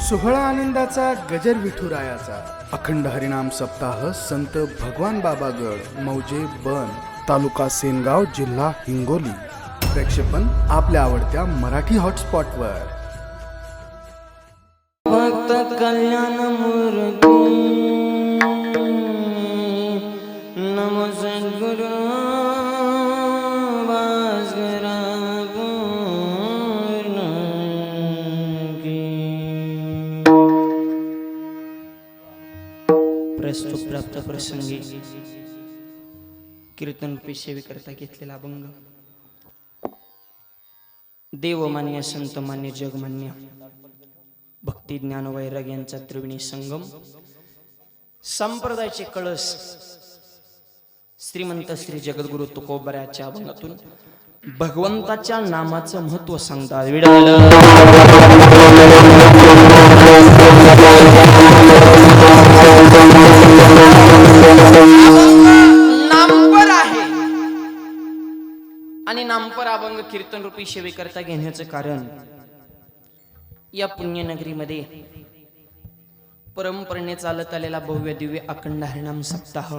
सोहळा आनंदाचा गजर विठुरायाचा अखंड हरिनाम सप्ताह संत भगवान बाबागड मौजे बन तालुका सेनगाव जिल्हा हिंगोली. प्रक्षेपण आपल्या आवडत्या मराठी हॉटस्पॉटवर. भक्त कल्याण मूर्ती नमो सद्गुरु भास्करा पूर्ण की. प्रस्तुत प्राप्त प्रसंगी कीर्तन रूपी सेवेकरता घेतलेला अभंग देवमान्य संतमान्य जगमान्य भक्ती ज्ञान वैराग यांचा त्रिवेणी संगम संप्रदायाचे कळस श्रीमंत श्री जगद्गुरु तुकोबराच्या अभंगातून भगवंताच्या नामाचं महत्व सांगतात. विडाल नामपर आहे आणि नामपर अभंग कीर्तन रूपी सेवेकरता घेण्याचं कारण या पुण्यनगरीमध्ये परंपरेने चालत आलेला भव्य दिव्य अखंड हरिनाम सप्ताह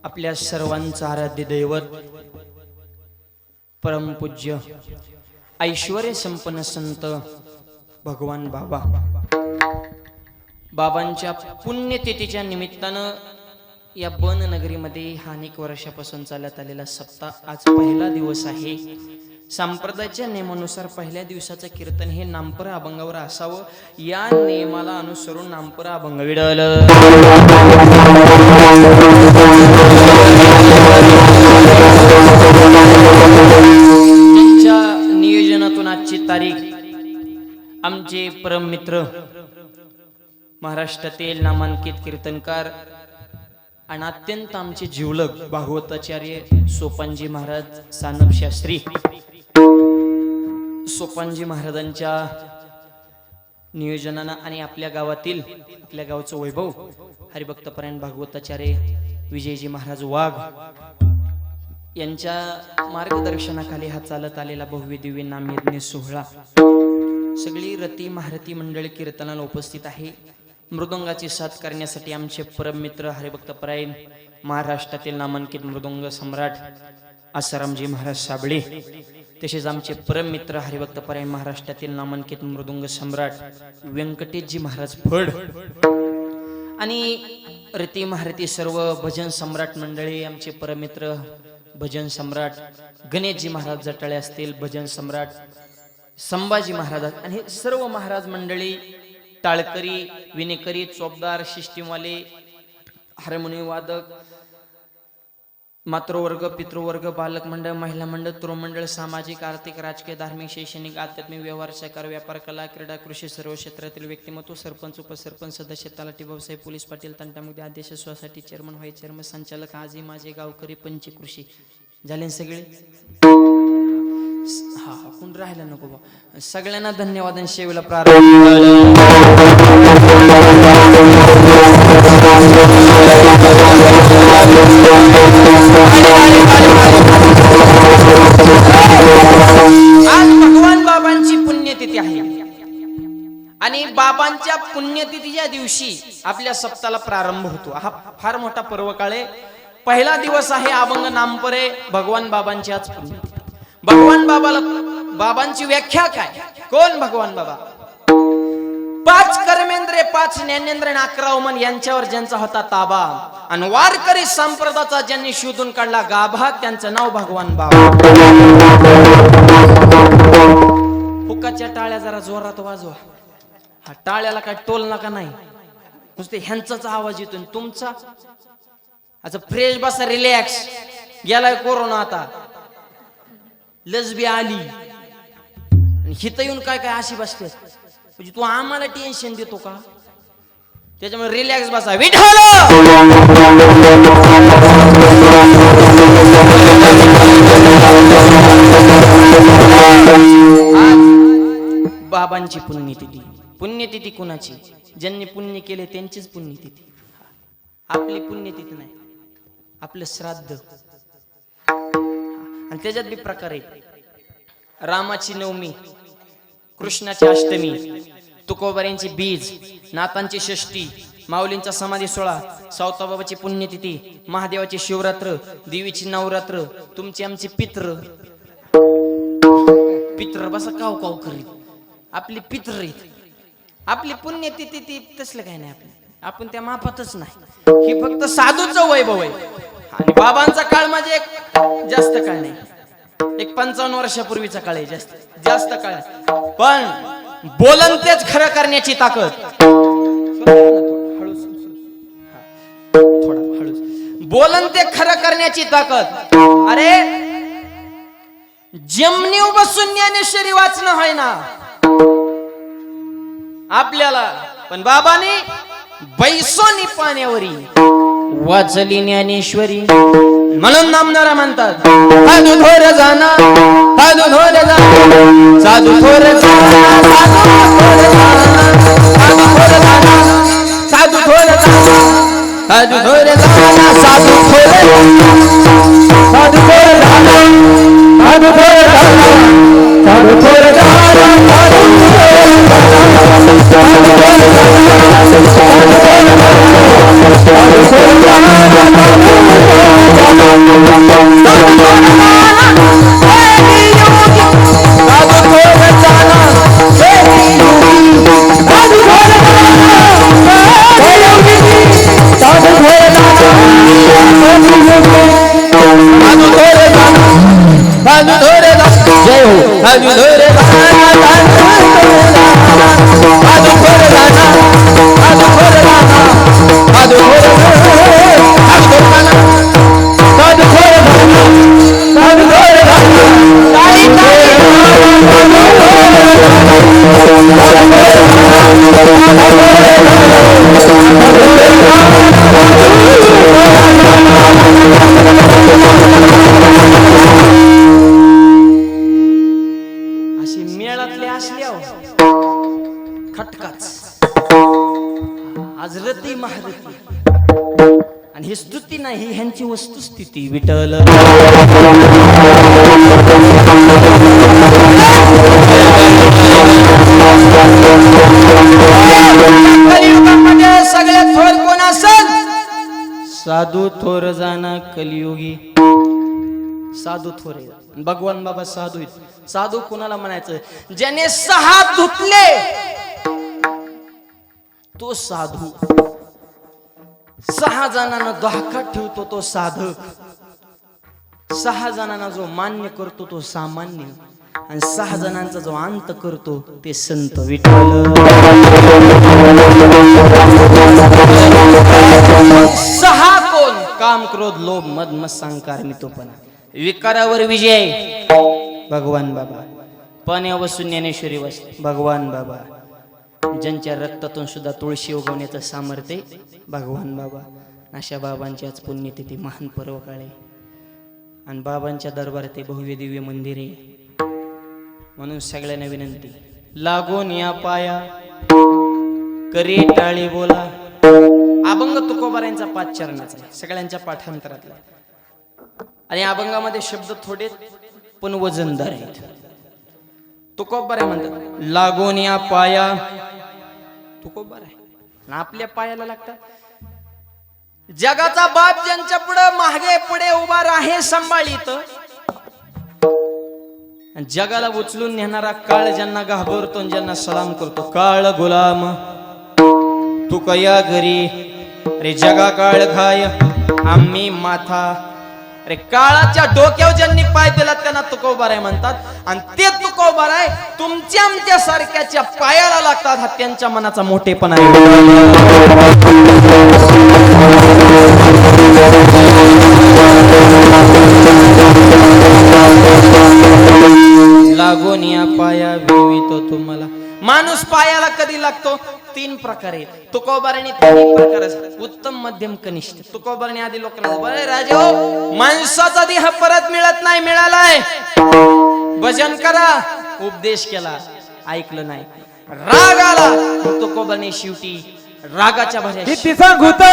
आपल्या सर्वांचं आराध्य दैवत परमपूज्य ऐश्वर्य संपन्न संत भगवान बाबांच्या पुण्यतिथीच्या निमित्तानं या बन नगरीमध्ये हा अनेक वर्षापासून चालत आलेला सप्ताह आज पहिला दिवस आहे. संप्रदायाच्या नियमानुसार पहिल्या दिवसाचं कीर्तन हे नामपरा अभंगावर असावं. या नियमाला अनुसरून नामपरा अभंग विडल त्यांच्या नियोजनातून आजची तारीख आमचे परम मित्र महाराष्ट्रातील नामांकित कीर्तनकार आणि अत्यंत आमचे जिवलग भागवताचार्य सोपानजी महाराज सानप शास्त्री सोपानजी महाराजांच्या नियोजनानं आणि आपल्या गावचं वैभव हरिभक्तपरायण भागवताचार्य विजयजी महाराज वाघ यांच्या मार्गदर्शनाखाली हा चालत आलेला भव्य दिव्य नामयज्ञ सोहळा सगळी रती महारथी मंडळी कीर्तनाला उपस्थित आहे. मृदंगाची साथ करण्यासाठी आमचे परम मित्र हरिभक्तपरायण महाराष्ट्रातील नामांकित मृदंग सम्राट आसारामजी महाराज साबळे तसेच आमचे परम मित्र हरिभक्तपरायण महाराष्ट्रातील नामांकित मृदंग सम्राट व्यंकटेशजी महाराज फड आणि रती महारथी सर्व भजन सम्राट मंडळी आमचे परम मित्र भजन सम्राट गणेशजी महाराज जटाळे असतील भजन सम्राट संभाजी महाराज आणि हे सर्व महाराज मंडळी टाळकरी विनेकरी चोपदार शिष्टीवाले हार्मोनियम वादक मातृवर्ग पितृवर्ग बालक मंडळ महिला मंडळ तृणमंडळ सामाजिक आर्थिक राजकीय धार्मिक शैक्षणिक आध्यात्मिक व्यवहार सहकार व्यापार कला क्रीडा कृषी सर्व क्षेत्रातील व्यक्तिमत्व सरपंच उपसरपंच सदस्य तलाठी व्यवसाय पोलीस पाटील तंटामध्ये अध्यक्ष सोसायटी चेअरमन व्हाईस चेअरमन संचालक आजी माझे गावकरी पंचकृषी झाले सगळे. हा कोण राहिला नको बा. सगळ्यांना धन्यवाद आणि शेवला प्रारंभ. आज भगवान बाबांची पुण्यतिथी आहे आणि बाबांच्या पुण्यतिथीच्या दिवशी आपल्या सप्ताहाला प्रारंभ होतो. हा फार मोठा पर्वकाळ आहे. पहिला दिवस आहे अभंग नामपरे भगवान बाबांची आज पुण्यतिथी. भगवान बाबांची व्याख्या काय? कोण भगवान बाबा? 5 कर्मेंद्रे 5 ज्ञानेंद्र आणि 11 मन यांच्यावर ज्यांचा होता ताबा आणि वारकरी संप्रदायाचा ज्यांनी शोधून काढला गाभा त्यांचं नाव भगवान बाबा. फुकाच्या टाळ्या जरा जोरात वाजवा. हा टाळ्याला काय टोल नका नाही नुसते ह्यांचाच आवाज येतो तुमचा असं फ्रेश बसा रिलॅक्स. गेलाय कोरोना आता लसबी आली आणि हिथं येऊन काय काय अशी बसते म्हणजे तू आम्हाला टेन्शन देतो का? त्याच्यामुळे रिलॅक्स बसा. विठ्ठल आज बाबांची पुण्यतिथी. पुण्यतिथी कुणाची? ज्यांनी पुण्य केले त्यांचीच पुण्यतिथी. आपली पुण्यतिथी नाही, आपलं श्राद्ध. आणि त्याच्यात बी प्रकार आहे. रामाची नवमी, कृष्णाची अष्टमी, तुकोबाऱ्यांची बीज, नातांची षष्टी, माऊलींचा समाधी सोहळा, सावताबाबाची पुण्यतिथी, महादेवाची शिवरात्र, देवीची नवरात्र, तुमची आमची पित्र बसा काव काव करीत, आपली पित्र आहेत, आपली पुण्यतिथी ती तसलं काही नाही. आपण त्या मापातच नाही. ही फक्त साधूचं वैभव आहे. आणि बाबांचा काळ म्हणजे एक जास्त काळ नाही, एक 55 वर्षापूर्वीचा काळ आहे. जास्त काळ आहे. पण बोलन तेच खरं करण्याची ताकद. थोडा हळूच. बोलन ते खरं करण्याची ताकद. अरे जमिनीवर बसून ज्ञानेश्वरी वाचणं होय ना आपल्याला, पण बाबांनी बैसोनी पाण्यावरी वाचली ज्ञानेश्वरी. म्हणून नामदारा म्हणतात, साधू थोर जाना, साधू थोर जाना, साधू थोर जाना, साधू थोर जाना, साधू थोर जाना, साधू थोर जाना, साधू थोर जाना, साधू थोर जाना, साधू थोर जाना, साधू थोर आजरती महारती. आणि ही स्तुती नाही, ह्यांची वस्तुस्थिती. विठ्ठल कलियुगामध्ये सगळ्यात थोर कोण असेल? साधू थोर जाना कलियुगी. साधू थोर आहे. भगवान बाबा साधू आहेत. साधू कोणाला म्हणायचं? ज्याने 6 धुतले तो साधू. 6 जणांना धोका ठेवतो तो साधक. 6 जणांना जो मान्य करतो तो सामान्य. आणि 6 जणांचा जो अंत करतो ते संत. विठ्ठल 6 कोण? काम, क्रोध, लोभ, मद, मत्संकार, मितोपणा. विकारावर विजय भगवान बाबा. पाण्यावर बसून ज्ञानेश्वरी वाचते भगवान बाबा. ज्यांच्या रक्तातून सुद्धा तुळशी उगवण्याचं सामर्थ्य भगवान बाबा. अशा बाबांची आज पुण्यतिथी, महान पर्व काळे. आणि बाबांच्या दरबारात ते भव्य दिव्य मंदिर आहे. म्हणून सगळ्यांना विनंती, लागून या पाया करी टाळी बोला. अभंग तुकोबारांचा 5 चरणाचा आहे, सगळ्यांच्या पाठांतरातला. आणि अभंगामध्ये शब्द थोडे पण वजनदार आहेत. तुकोबार म्हणतात, लागून या पाया. तुकोबार आहे ना, आपल्या पायाला लागतात. जगाचा बाप ज्यांच्या पुढे मागे पुढे उभा आहे सांभाळीत. जगाला उचलून नेणारा काळ ज्यांना घाबरतो, ज्यांना सलाम करतो. काळ गुलाम तू कया घरी रे, जगा काळ खाय आम्ही माथा. अरे काळाच्या डोक्यावर ज्यांनी पाय दिला त्यांना तुकोबाराय म्हणतात. आणि ते तुकोबाराय तुमच्या आमच्या सारख्याच्या पायाला लागतात. हा त्यांच्या मनाचा मोठेपणा आहे. लागून या पाया विवितो तुम्हाला. माणूस पायाला कधी लागतो? 3 प्रकारे. तुकोबाराने 3 प्रकार, उत्तम, मध्यम, कनिष्ठ. तुकोबाराने आधी लोकांना, बरे राजे हो, माणसाचा देह परत मिळत नाही, मिळालाय, भजन करा. उपदेश केला, ऐकलं नाही. राग आला, तुकोबाराने शेवटी रागाच्या भाषेत किती सांगू तर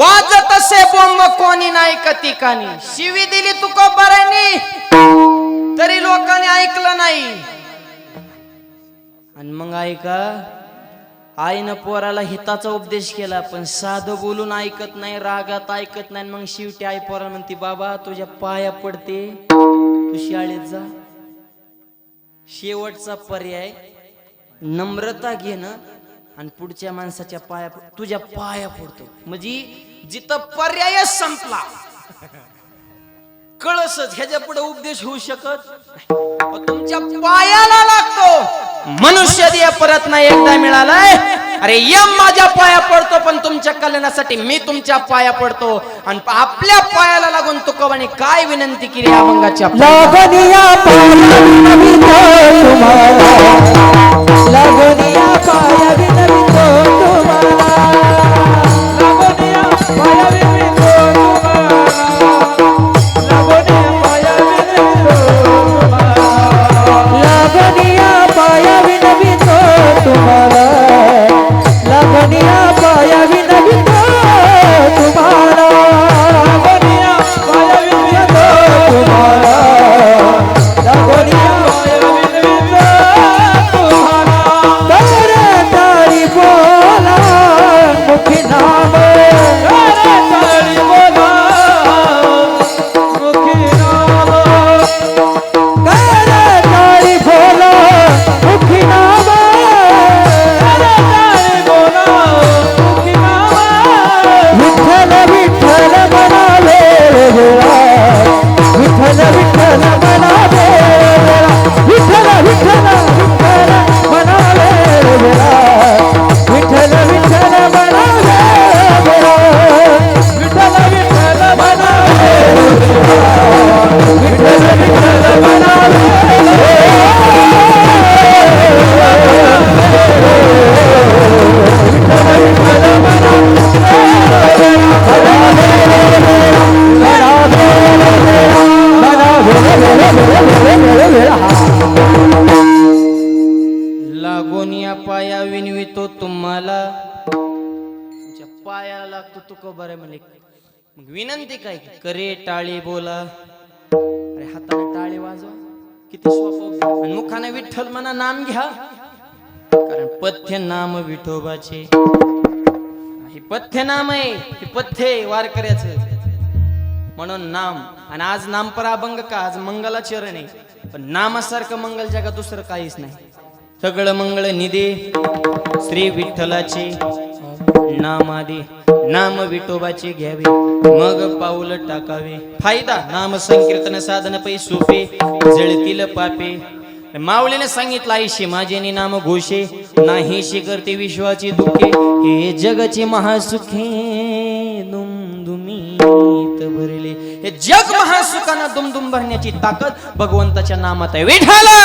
वाजत असे बोंब कोणी नाही कतिकानी, शिवी दिली तुकोबारांनी तरी लोकांनी ऐकलं नाही. आणि मग ऐका, आईनं पोराला हिताचा उपदेश केला, पण साधं बोलून ऐकत नाही, रागात ऐकत नाही. मग शेवटी आई पोराला म्हणते, बाबा तुझ्या पाया पडते, तू शाळेत जा. शेवटचा पर्याय नम्रता घेणं आणि पुढच्या माणसाच्या तुझ्या पाया पडतो. म्हणजे जिथं पर्याय संपला, कळसच ह्याच्या पुढे उपदेश होऊ शकत नाही. तुमच्या पायाला लागतो. मनुष्य देह परत नाही एकदा मिळालाय. अरे यम माझ्या पाया पडतो, पण तुमच्या कल्याणासाठी मी तुमच्या पाया पडतो. आणि आपल्या पायाला लागून तुकोबाने काय विनंती केली अभंगाच्या, लागनिया पाया विनवितो तुम्हाला, लागनिया पाया विनवितो तुम्हाला, लागनिया पाया विनवितो तुम्हाला, लागनिया पाया विनवितो तुम्हाला, लागनिया पाया विनवितो तुम्हाला, लागनिया पाया विनवितो तुम्हाला, लागनिया पाया विनवितो तुम्हाला. तारी बोला मुखी नाम, तारी बोला मुखी नाम, तारी बोला मुखी नाम, तारी बोला मुखी नाम. विठ्ठल विठ्ठल म्हणाले वेळा, विठ्ठल विठ्ठल म्हणाले वेळा, विठ्ठल विठ्ठल विठ्ठल म्हणाले वेळा, विठ्ठल विठ्ठल म्हणाले वेळा, विठ्ठल विठ्ठल म्हणाले वेळा, विठ्ठल विठ्ठल म्हणाले लागोनिया पाया विनवितो तुम्हाला, तुमच्या पायाला लागतो तुकोबारे म्हणे. मग विनंती काय, करे टाळी बोला. अरे हाताने टाळी वाजवा, किती सोपं. आणि मुखाने विठ्ठल म्हणा, नाम घ्या. कारण पथ्य नाम विठोबाचे, हे पथ्य नाम आहे, हे पथ्य वारकऱ्याचं. म्हणून नाम. आणि आज नाम पर अभंग का, आज मंगलाचरण आहे. पण नामासारखं मंगल जगात दुसरं काहीच नाही. सगळं मंगळ निदे श्री विठ्ठलाचे नामादे, नाम विठोबाचे घ्यावे, मग पाऊल टाकावे. फायदा नाम संकीर्तन साधन पै सोपे, जळतील पापे. माऊलीने सांगितलं, आईशी माझे नाम घोषे, नाहीशी करते विश्वाची दुखे, हे जगचे महासुखे दुमदुमीत भरले. हे जग महासुखानं दुमदुम भरण्याची ताकद भगवंताच्या नामात आहे. विठ्ठला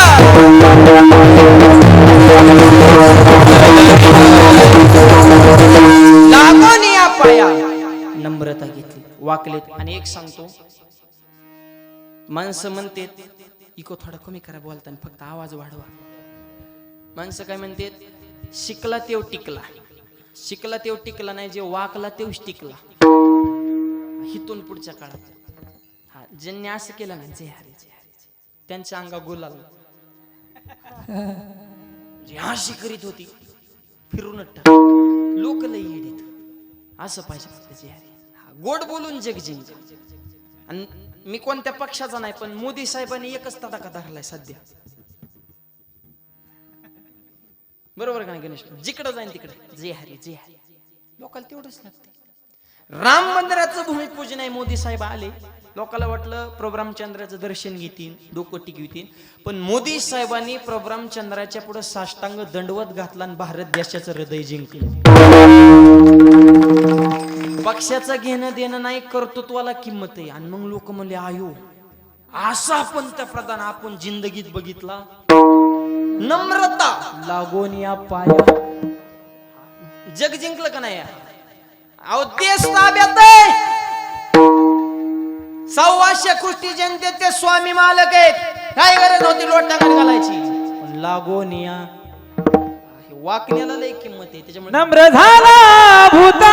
लागोनिया पाया, नम्रता घेतली, वाकलेत. आणि एक सांगतो, माणसं म्हणते इको थोडा कमी करा बोलताना, फक्त आवाज वाढवा. माणसं काय म्हणते, शिकला तेव टिकला, शिकला तेव टिकला नाही, जे वाकला तेवच टिकला. हितून पुढच्या काळात हा ज्यांनी असं केलं ना, जे हरे जे हरे, त्यांच्या अंगा गुलाल. जे अशी करीत होती फिरून लोक लई येडीत, असं पाहिजे फक्त. जे हरे गोड बोलून जग जिंक. आणि मी कोणत्या पक्षाचा नाही, पण मोदी साहेबांनी एकच तडाखा धरलाय सध्या, बरोबर का गणेश? जिकडं जाईन तिकडे जे हरी जे हरी, लोकांना तेवढंच लागते. राम मंदिराचं भूमिपूजन आहे, मोदी साहेब आले, लोकांना वाटलं प्रभू रामचंद्राचं दर्शन घेतील, डोकं टिकवितील. पण मोदी साहेबांनी प्रभू रामचंद्राच्या पुढे साष्टांग दंडवत घातला आणि भारत देशाचं हृदय जिंकलं. पक्षाचं घेणं देणं नाही, कर्तृत्वाला किंमत आहे. आणि मग लोक म्हणले, आयो असा पंतप्रधान आपण जिंदगीत बघितला. नम्रता लागून या पाया, जग जिंकलं का नाही? अहो देश ताब्यात आहे, 100 कोटी जनतेचे स्वामी मालक आहेत. काय गरज होती लोटांगण घालायची? पण लागून या वाकण्याला लय किंमत आहे. त्याच्यामुळे नम्र झाला भूता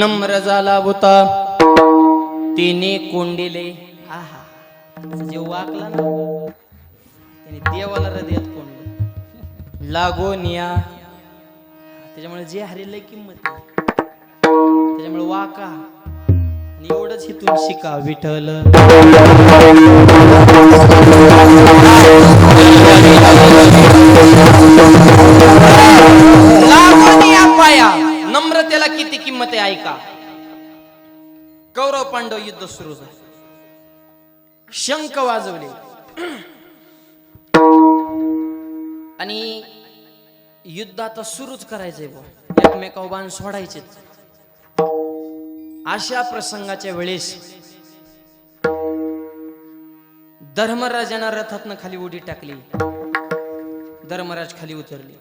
नम्र झाला होता तिने कोंडिले. आहा जे वाकला ना त्याने देवाला हृदयात कोंडलं. लागोनिया त्याच्यामुळे जे हरिलंय किंमत नाही. त्याच्यामुळे वाका आणि एवढंच इथून शिका विठ्ठल. लागोनिया पाया नम्रतेला किती किंमत आहे ऐका. कौरव पांडव युद्ध सुरू झाले. शंख वाजवले आणि युद्ध आता सुरूच करायचंय बुवा. एकमेकावर बाण सोडायचेच. अशा प्रसंगाच्या वेळेस धर्मराजांना रथातनं खाली उडी टाकली. धर्मराज खाली उतरले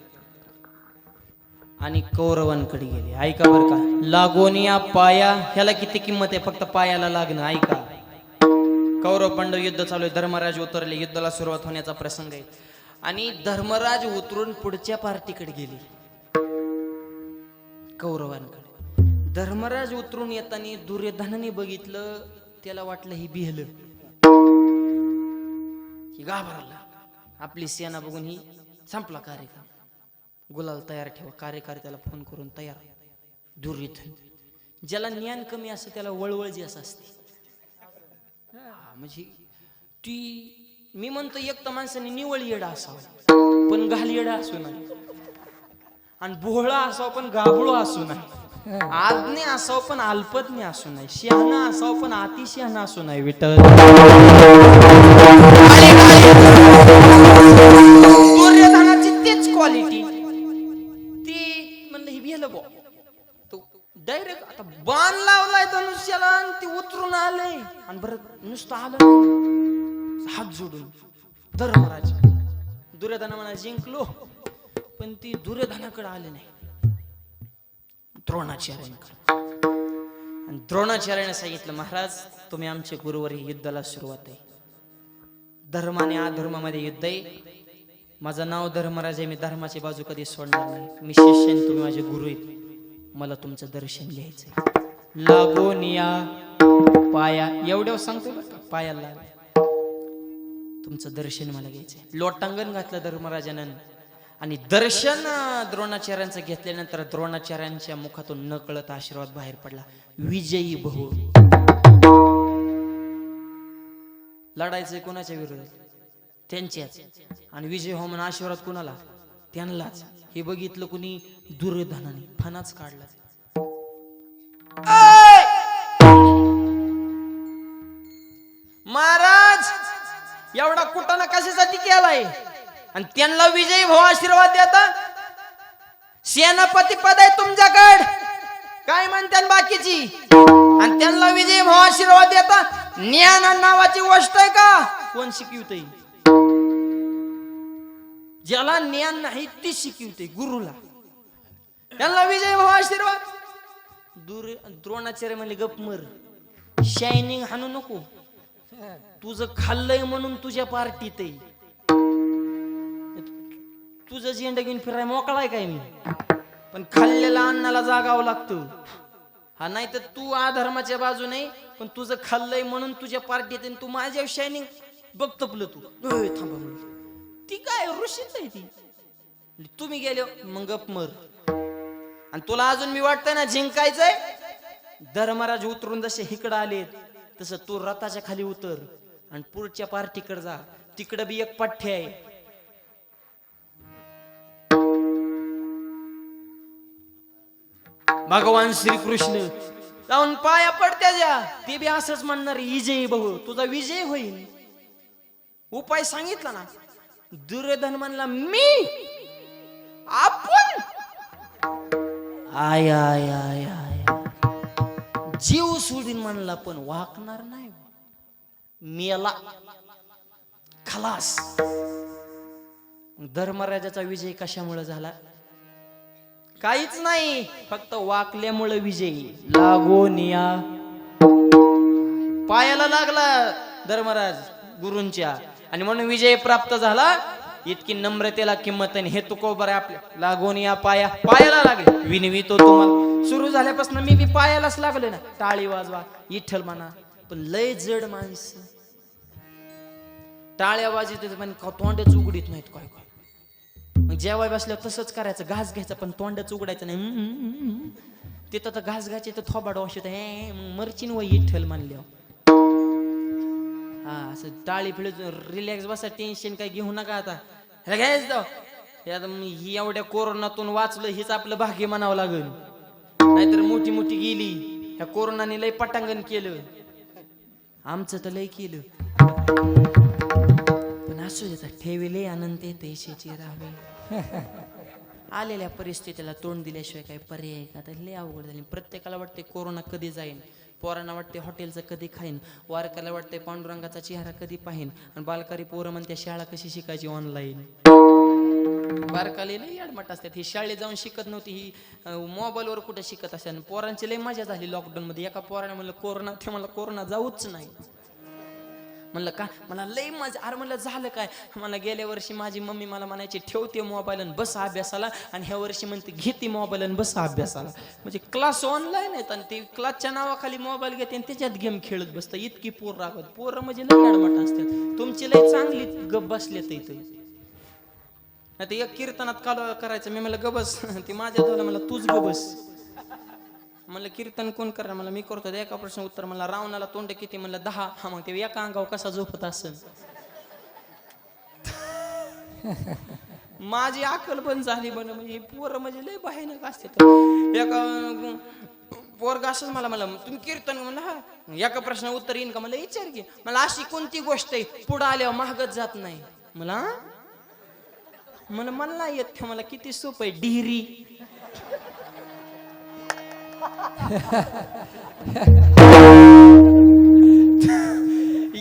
आणि कौरवांकडे गेले. ऐका बर का. लागोनिया पाया ह्याला किती किंमत आहे. फक्त पायाला लागणं. ऐका. कौरव पांडव युद्ध चालू आहे. धर्मराज उतरले. युद्धाला सुरुवात होण्याचा प्रसंग आहे आणि धर्मराज उतरून पुढच्या पार्टीकडे गेले. कौरवांकडे. धर्मराज उतरून येताना दुर्योधनाने बघितलं. त्याला वाटलं ही बिहलं, ही घाबरला. आपली सेना बघून ही संपला कार्यक्रम. गुलाल तयार ठेवा. कार्यकर्त्याला फोन करून तयार. दुर्योधन ज्याला ज्ञान कमी असतं त्याला वळवळ जी असं असते. म्हणजे ती मी म्हणतो एक तर माणसाने निवळ येडा असावं पण घाल येडा असू नाही. आणि भोळा असावं पण गाभळो असू नाही. आज्ञे असावं पण अल्पज्ञ असू नाही. शहाणा असावं पण अतिशहाणा असू नाही. विठ्ठल दुर्योधनाची तीच क्वालिटी. ती म्हणलं ही भेल बो. तो डायरेक्ट आता बाण लावलाय धनुष्याला आणि ती उतरून आलंय आणि बरं नुसतं आलं हात जोडून. धर्मराज दुर्योधना म्हणा जिंकलो पण ती दुर्योधनाकडे आले नाही. द्रोणाचार्यांकडे. आणि द्रोणाचार्याने सांगितलं महाराज तुम्ही आमचे गुरुवर युद्धाला सुरुवात आहे. धर्माने अधर्मामध्ये युद्ध आहे. माझं नाव धर्मराज आहे. मी धर्माची बाजू कधी सोडणार नाही. मी शिष्य आणि तुम्ही माझे गुरु आहेत. मला तुमचं दर्शन घ्यायचंय. लागोनिया पाया एवढ्या सांगतो बरं का. पायाला तुमचं दर्शन मला घ्यायचंय. लोटांगण घातलं धर्मराजानं आणि दर्शन द्रोणाचार्यांचं घेतल्यानंतर द्रोणाचार्यांच्या मुखातून नकळत आशीर्वाद बाहेर पडला. विजयी बहु. लढायचंय कोणाच्या विरोधात. त्यांच्याच. आणि विजय हो म्हणून आशीर्वाद कोणाला. त्यांनाच. हे बघितलं कुणी दुर्योधनाने फणाच काढला. महाराज एवढा कुटाणा कशासाठी केलाय. आणि त्यांना विजयी भाऊ आशीर्वाद देता. सेनापती पद आहे तुमच्याकडे काय म्हणतात बाकीची आणि त्यांना विजयी भाऊ आशीर्वाद देता. ज्ञान नावाची गोष्ट आहे का. कोण शिकवतय. ज्याला ज्ञान नाही ती शिकवते गुरुला. त्यांना विजय भाऊ आशीर्वाद. द्रोणाचार्य म्हणले गप मर. शायनिंग हाणू नको. तुझं खाल्लंय म्हणून तुझ्या पार्टीत आहे. तुझं झेंडा घेऊन फिराय मोकळाय काय मी, पण खाल्लेला अन्नाला जागावं लागतं. हा नाही तर तू अधर्माच्या बाजू नाही, पण तुझं खाल्लंय म्हणून तुझ्या पार्टीत तू माझ्या शायनिंग बघ तपलं तू. थांबा म्हणून ती काय ऋषीच आहे ती. तुम्ही गेलो मग गप मर. आणि तुला अजून मी वाटतंय ना जिंकायचंय, धर्मराज उतरून जसे इकडं आले तसं तू रथाच्या खाली उतर आणि पुढच्या पार्टीकडे जा. तिकडं बी एक पठ्य आहे. भगवान श्रीकृष्ण जाऊन पाया पडत्या ज्या, ते बी असंच म्हणणार विजयी भाऊ तुझा विजय होईल. उपाय सांगितला ना. दुर्योधन म्हणला मी आपण आय आय आय आय जीव सोडीन म्हणला, पण वाकणार नाही. मेला खलास. धर्मराजाचा विजय कशामुळे झाला? काहीच नाही, फक्त वाकल्यामुळे विजयी. लागोनिया पायाला लागला धर्मराज गुरूंच्या, आणि म्हणून विजय प्राप्त झाला. इतकी नम्रतेला किंमत आहे. हे तुकोबर आहे आपल्या. लागोनिया पायाला लागले. विनवितो तुम्हाला. सुरू झाल्यापासून मी बी पायालाच लागले ना. टाळी वाजवा, विठ्ठल म्हणा, पण लय जड माणसं टाळ्या वाजत पण तोंडच उघडीत नाहीत. काय काय मग जेवाय बसल्यावर तसंच करायचं, घास घ्यायचं पण तोंडच उघडायचं नाही. तिथं तर घास घ्यायचे तर थोबाड वाशत मरचीन व विठ्ठल मानल्यावर. हा असं टाळी फिळत रिलॅक्स बसा, टेन्शन काय घेऊ नका. आता ही एवढ्या कोरोनातून वाचलं हीच आपलं भाग्य म्हणावं लागेल. नाहीतर मोठी मोठी गेली. ह्या कोरोनाने लय पटांगण केलं, आमचं तर लय केलं. पण असू देतात ठेवले अनंत पैशाची राहावे. आलेल्या परिस्थितीला तोंड दिल्याशिवाय काही पर्याय का? तर लय अवघड झाली. प्रत्येकाला वाटते कोरोना कधी जाईल, पोरांना वाटते हॉटेलचं कधी खाईन, वारकाला वाटते पांडुरंगाचा चेहरा कधी पाहीन, आणि बालकारी पोरं म्हणते शाळा कशी शिकायची ऑनलाईन. बारकाले लई अडमट असतात. ही शाळेत जाऊन शिकत नव्हती, ही मोबाईलवर कुठे शिकत असतात. पोरांची लई मजा झाली लॉकडाऊन मध्ये. एका पोराने म्हणलं कोरोना, ते मला कोरोना जाऊच नाही. म्हणलं का? मला लई मजा. अरे म्हणलं झालं काय? मला गेल्या वर्षी माझी मम्मी मला म्हणायची ठेवते मोबाईल आणि बस अभ्यासाला, आणि ह्या वर्षी म्हणते घेते मोबाईल आणि बस अभ्यासाला. म्हणजे क्लास ऑनलाईन आहेत आणि ते क्लासच्या नावाखाली मोबाईल घेते आणि त्याच्यात गेम खेळत बसतं. इतकी पोर रागत. पोरं म्हणजे लई अडमट असतात. तुमची लई चांगली गप बसलेत इथे. आता एक कीर्तनात करायचं, मी म्हणलं गबस. ती माझ्या झालं मला तूच गबस. म्हणलं कीर्तन कोण करणार? मला मी करतो. एका प्रश्न उत्तर. मला रावणाला तोंड किती? म्हणलं 10. हा मग ते एका अंगावर कसा झोपत असेल? माझी अक्कल पण झाली बन. म्हणजे पोरं म्हणजे लय भयानक असते. एका पोरग असंच मला तुम्ही कीर्तन म्हणलं हा, एका प्रश्न उत्तर येईन का? मला विचार की. मला अशी कोणती गोष्ट आहे पुढं आल्यावर महागत जात नाही? मला नाही येत. मला किती सोपं आहे. डिहरी.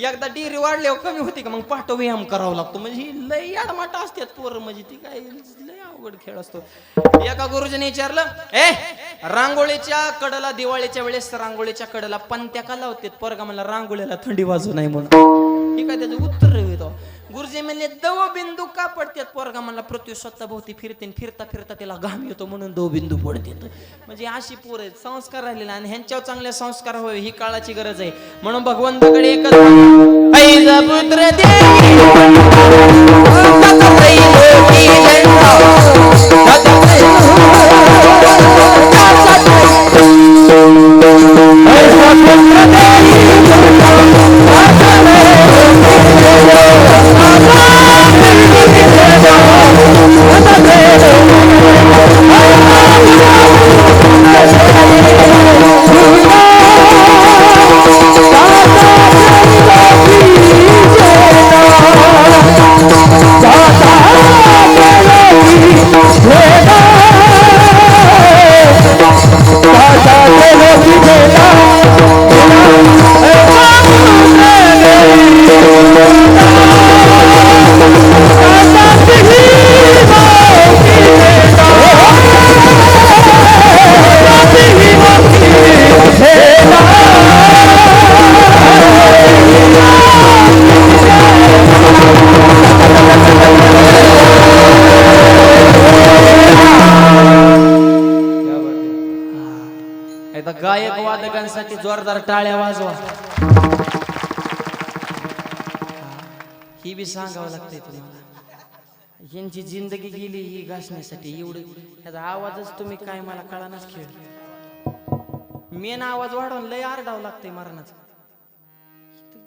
एकदा डिहरी वाढल्यावर कमी होती का? मग पाठव व्यायाम करावा लागतो. म्हणजे ही लय अडमाट असतात पोरं. म्हणजे ती काय लय अवघड खेळ असतो. एका गुरुजीने विचारलं, रांगोळीच्या कडेला दिवाळीच्या वेळेस रांगोळीच्या कडेला पणत्या का लावतात? पोरगा मला रांगोळीला थंडी वाजू नाही म्हणून. हे काय त्याचं उत्तर येतो. गुरुजी म्हणले दव बिंदू का पडतात? पोरगा म्हणला पृथ्वी स्वतः भोवती फिरते, फिरता फिरता त्याला घाम येतो म्हणून दव बिंदू पडतात. म्हणजे अशी पोर आहेत. संस्कार राहिलेला आणि ह्यांच्यावर चांगले संस्कार व्हावे ही काळाची गरज आहे. म्हणून भगवंताकडे एकच पुत्र गायक वादकांसाठी जोरदार टाळ्या वाजवा. ही बी सांगावं लागतंय तुम्हाला. यांची जिंदगी गेली ही घासण्यासाठी. एवढं याचा आवाजच तुम्ही काय मला कळानाच खेळ. मेन आवाज वाढवून लय आरडावं लागतंय मरणाचं.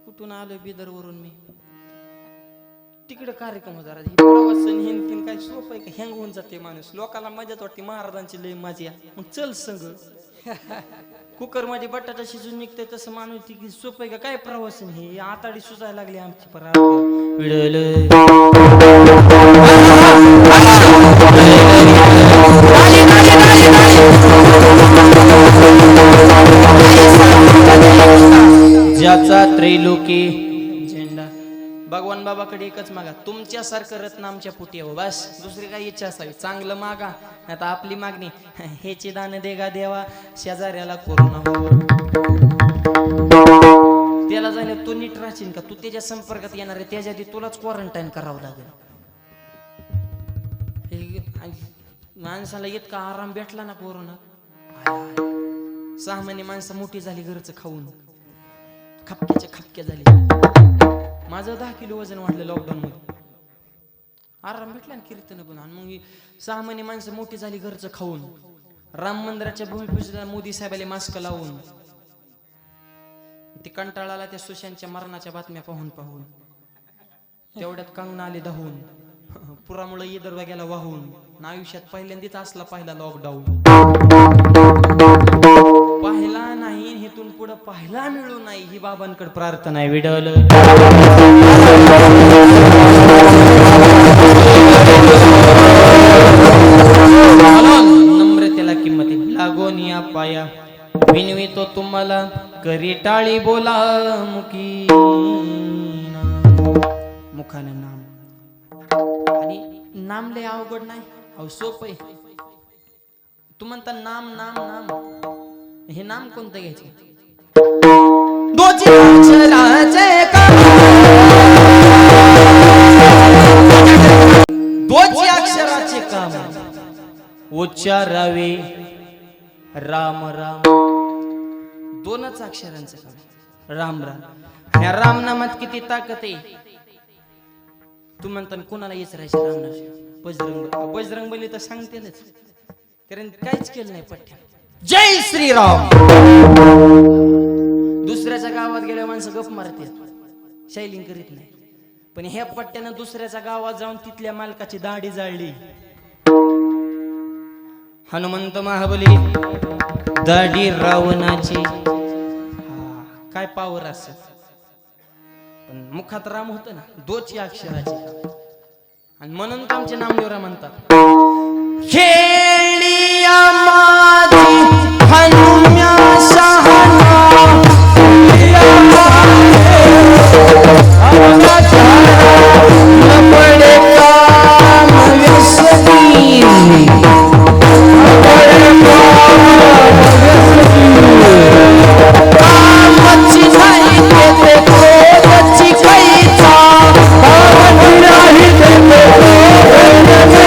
कुठून आलोय बिदर वरून मी. तिकडे कार्यक्रम होता प्रवासन हे काय सोपं आहे का? हँग होऊन जाते माणूस. लोकांना मजाच वाटते महाराजांची लय मजा. मग चल संग कुकर मध्ये बटाटा शिजून निघतंय तसं माणूस ती सोपं आहे का? काय प्रवासन हे आताडी सुजायला लागली आमची पर ज्याचा त्रैलोकी झेंडा. भगवान बाबाकडे एकच मागा, तुमच्यासारखं रत्न आमच्या पोटी यावं बस. दुसरी काही इच्छा असावी. चांगलं मागा. आता आपली मागणी हेचे दान देगा देवा, शेजाऱ्याला कोरोना हो. त्याला जाणे तू नीट राहशील का? तू त्याच्या संपर्कात येणार आहे त्याच्या आधी तुलाच क्वारंटाईन करावं लागेल. माणसाला इतका आराम भेटला ना कोरोना. 6 महिने माणसं मोठी झाली घरचं खाऊन. खपक्या झाली. माझं 10 किलो वजन वाढलं लॉकडाऊन मध्ये. आराम भेटला ना कीर्तन पण. आणि मग 6 महिने माणसं मोठी झाली घरचं खाऊन. राम मंदिराच्या भूमिपूजनाला मोदी साहेबाला मास्क लावून. ते कंटाळाला त्या सुशांतच्या मरणाच्या बातम्या पाहून तेवढ्यात कांगून आले धावून. पुरामुळे इदर वगैरे वाहून. आयुष्यात पहिल्यांदाच असला पहिला लॉकडाऊन. पाहिला नाही हेतून पुढे पाहिला मिळू नाही ही बाबांकडे प्रार्थना आहे. विडवलं नम्रतेला किंमत लागून या पाया विनवितो तुम्हाला करी टाळी बोला मुखी मुखाने नाम. आणि नाम लय अवघड नाही अहो सोपं आहे. तू म्हणता नाम नाम नाम. हे नाम कोणतं घ्यायचं? दोची अक्षराचे काम उच्चारावे राम राम. 2च अक्षरांचं काम राम राम. या राम नामात किती ताकद आहे. तू म्हणता कोणाला विचारायचं राम नाम? बजरंग बली तर सांगतेच कारण काहीच केलं नाही पठ्ठ्या. जय श्रीराम. दुसऱ्याच्या गावात गेल्या माणसं गप मारतात, शैलिंग करीत नाही. पण ह्या पट्ट्यानं दुसऱ्याच्या गावात जाऊन तिथल्या मालकाची दाढी जाळली. हनुमंत महाबली दाढी रावणाची. काय पावर असं. पण मुखात राम होत ना 2ची अक्षराची. आणि म्हणून तर आमचे नामदेवरा म्हणतात खेळिया माझी हनुम्या शहाणा पडे काम व्यसनी. कामाची नाही देते क्रोधाची कैचा. कामाची नाही देते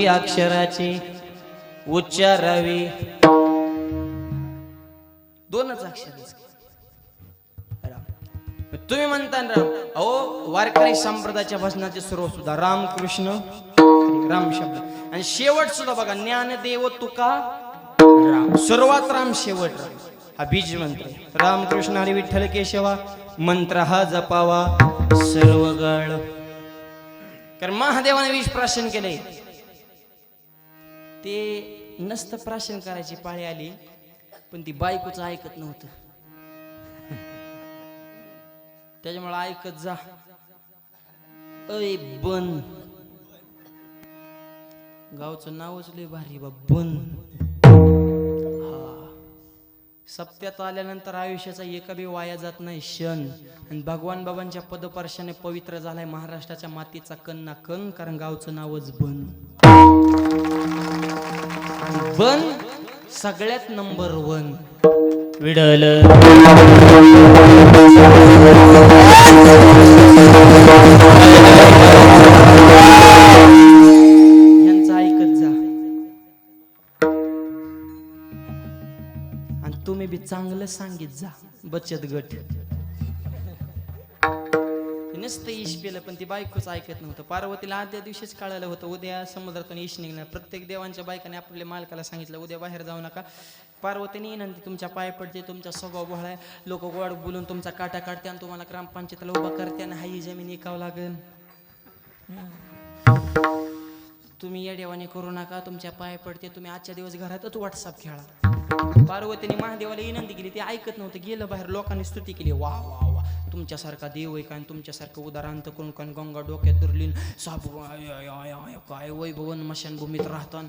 अक्षराचे उच्चारावे 2च अक्षर. तुम्ही म्हणता ना राम, अहो वारकरी संप्रदायाच्या भजनाचे सुरू सुद्धा रामकृष्ण हरी, राम शब्द आणि शेवट सुद्धा बघा ज्ञानदेव तुका राम, सुरुवात राम शेवट राम. हा बीज मंत्र रामकृष्ण हरी विठ्ठल केशवा मंत्र हा जपावा सर्व गळ. कारण महादेवाने विष प्राशन केले ते नसतं प्राशन करायची पाळी आली पण ती बायकोच ऐकत नव्हतं. त्याच्यामुळे ऐकत जा. अय बन गावचं नावच लय भारी बा बन. सप्त्यात आल्यानंतर आयुष्याचा एका बी वाया जात नाही क्षण. आणि भगवान बाबांच्या पदपर्शाने पवित्र झालाय महाराष्ट्राच्या मातीचा कण ना कण. कारण गावचं नावच बन. बन सगळ्यात नंबर 1 विडल. यांचं ऐकत जा आणि तुम्ही बी चांगलं सांगित जा. बचत गट नसतं ईश पेलं पण ती बायकोच ऐकत नव्हतं. पार्वतीला आदल्या दिवशीच कळालं होतं उद्या समुद्रातून ईश निघणार. प्रत्येक देवांच्या बायकाने आपल्या मालकाला सांगितलं उद्या बाहेर जाऊ नका. पार्वतीने नंतर तुमच्या पाय पडते, तुमचा स्वभाव भोळा आहे, लोक गोड बोलून तुमचा काटा काढते आणि तुम्हाला ग्रामपंचायतीला उभा करते आणि हाई जमीन ऐकावं लागेल. तुम्ही या देवाने करू नका, तुमच्या पाय पडते, तुम्ही आजच्या दिवस घरातच व्हॉट्सअप खेळा. पार्वतीने महादेवाला विनंती केली, ते ऐकत नव्हतं. गेलं बाहेर, लोकांनी स्तुती केली, वा वा वा तुमच्यासारखा देव आहे काय, तुमच्यासारखं उदाहरण करून काय गंगा डोक्यात धरली साबू काय वैभवन मशानभूमीत राहतात.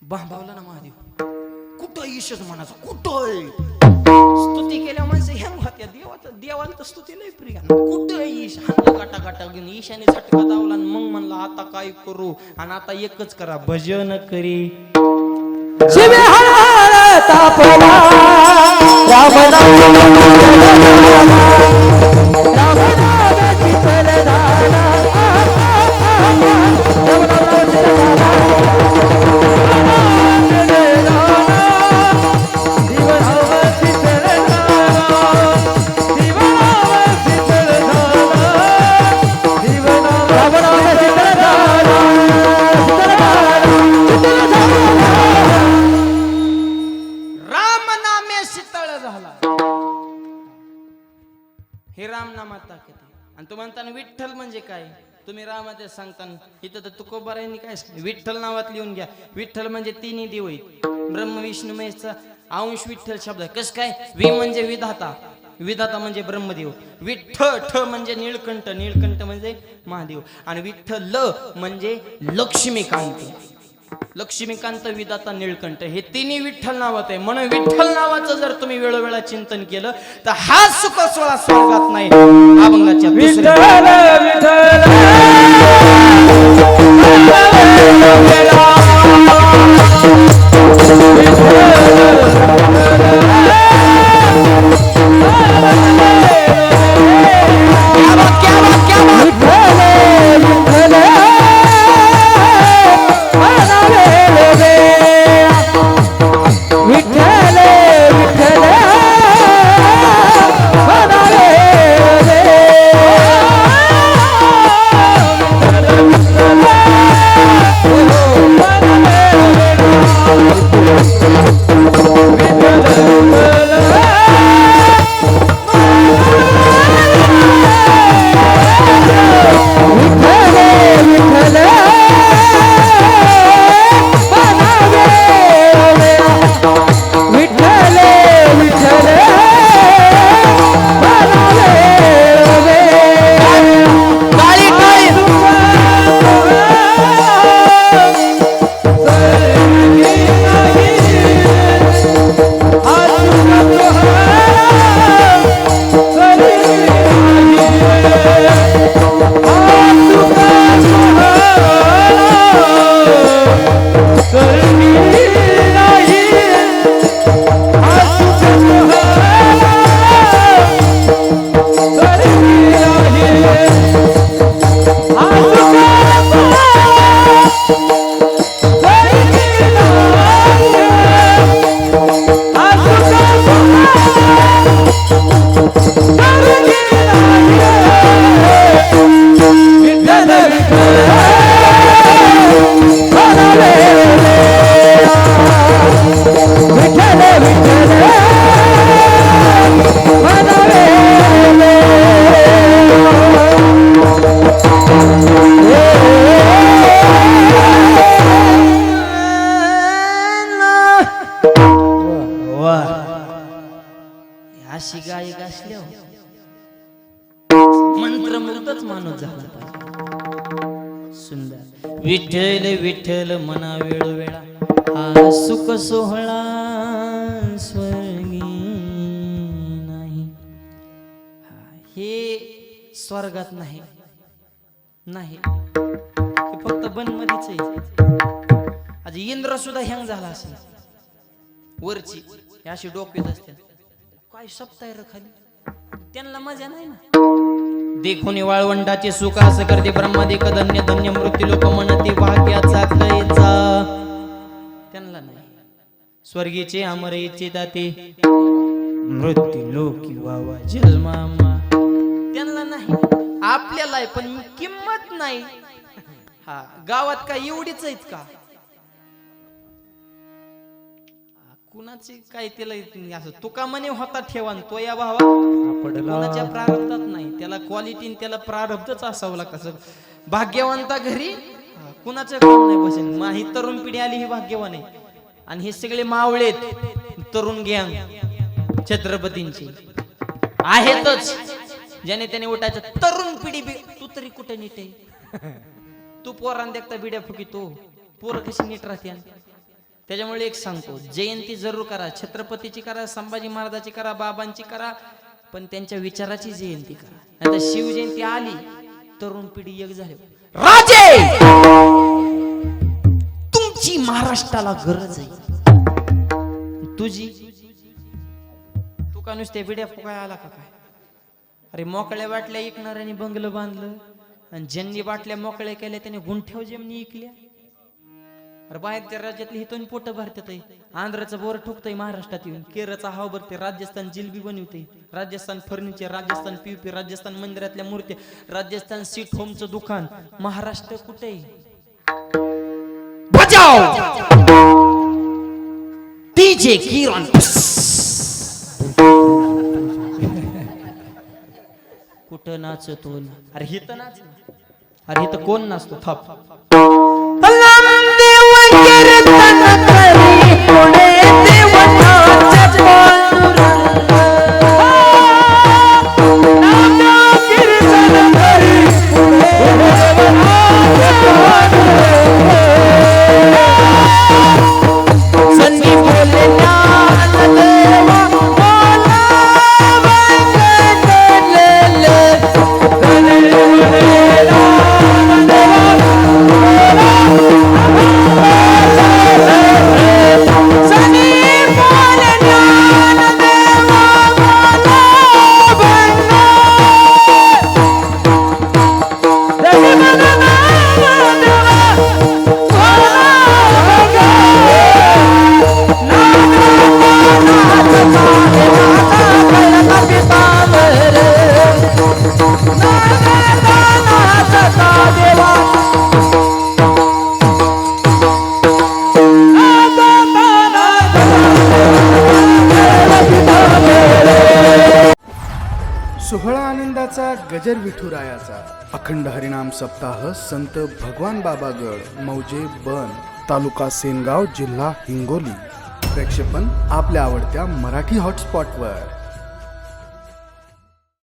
बांबावला ना महादेव, कुठं ईशच म्हणायचं, कुठं स्तुती केल्या माणसं ह्या होत्या देवाचं. देवाला तर स्तुती लय प्रिय. कुठं ईश गाटा गाटा घेऊन ईशाने झटका दावला आणि मग म्हणला आता काय करू. आणि आता एकच करा, भजन करी शिवे हर तापला हे रामनामात ताकद आहे. आणि तू म्हणताना विठ्ठल म्हणजे काय, तुम्ही रामाचे सांगताना इथं तर तुकोबारायांनी काय सांगितलं, विठ्ठल नावात लिहून घ्या. विठ्ठल म्हणजे तिन्ही देव आहेत, ब्रह्म विष्णू महेशचा अंश विठ्ठल शब्द. कस काय, वि म्हणजे विधाता, विधाता म्हणजे ब्रह्मदेव. विठ्ठल ठ म्हणजे निळकंठ, निळकंठ म्हणजे महादेव. आणि विठ्ठल ल म्हणजे लक्ष्मीकांत, लक्ष्मीकांत विधाता निळकंठ. हे तिन्ही विठ्ठल नावात आहे. म्हणून विठ्ठल नावाचं जर तुम्ही वेळोवेळा चिंतन केलं तर हा सुख सोळा स्वर्गात नाही, अभंगाच्या विठ्ठल गायक असल्यावर मंत्रमुग्धच माणूस झाला पाहिजे. सुंदर विठ्ठल विठ्ठल मना वेळोवेळा हा सुख सोहळा स्वर्गी नाही. हे स्वर्गात नाही, नाही हे फक्त बनमध्येच आहे. आज इंद्र सुद्धा हँग झाला असेल वरची, हे अशी डोक्यात असते काय सप्ताय र खाली, त्यांना मजा नाही ना. देखुनी वाळवंटाचे सुख असं करते ब्रह्मादिक धन्य धन्य मृत्यू लोक म्हणते भाग्याचा कैचा. त्यांना नाही. स्वर्गीचे अमर इच्छित ते मृत्यू लोकी वावा जन्मामा, त्यांना नाही. आपल्याला आहे पण किंमत नाही. हा गावात काय एवढीच आहेत का, कुणाची काय त्याला असं तुका म्हणे होता ठेवा तो या भावा कुणाच्या प्रारब्धात नाही. त्याला क्वालिटी त्याला प्रारब्धच असावं लागतं. भाग्यवंता घरी कुणाचं काम नाही बसेल. ही तरुण पिढी आली ही भाग्यवान आहे. आणि हे सगळे मावळेत तरुण गँग छत्रपतींची आहेतच, ज्याने त्याने उठायचं. तरुण पिढी तू तरी कुठे नीट आहे, तू पोरान देखता बिड्या फुकितो, पोरं कशी नीट राहते. त्याच्यामुळे एक सांगतो, जयंती जरूर करा, छत्रपतीची करा, संभाजी महाराजाची करा, बाबांची करा, पण त्यांच्या विचाराची जयंती करा. नाहीतर शिवजयंती आली तरुण पिढी एक झाली. राजे तुमची महाराष्ट्राला गरज आहे, तुझी तू का नुसते बिड्या फुकाय आला का काय. अरे मोकळ्या बाटल्या ऐकणाऱ्याने बंगलं बांधलं आणि ज्यांनी बाटल्या मोकळ्या केल्या त्याने गुंठ्याव जेमनी ऐकल्या. अरे बाहेरच्या राज्यातली हिथून पोट भरतात. आंध्राचं बोर ठोकतय महाराष्ट्रात येऊन, केरळचा हाव भरते, राजस्थान जिलबी बनवते, राजस्थान फर्निचर, राजस्थान पीपी, राजस्थान मंदिरातल्या मूर्त्या, राजस्थान सीट होमचं दुकान. महाराष्ट्र कुठे बजाव डीजे किरण कुठं नाचतो. अरे हित नाच, अरे हित कोण नाचतो. थाप सोहळा आनंदाचा गजर विठुरायाचा अखंड हरिनाम सप्ताह संत भगवान बाबागड मौजे बन तालुका सेनगाव जिल्हा हिंगोली. प्रक्षेपण आपल्या आवडत्या मराठी हॉटस्पॉटवर.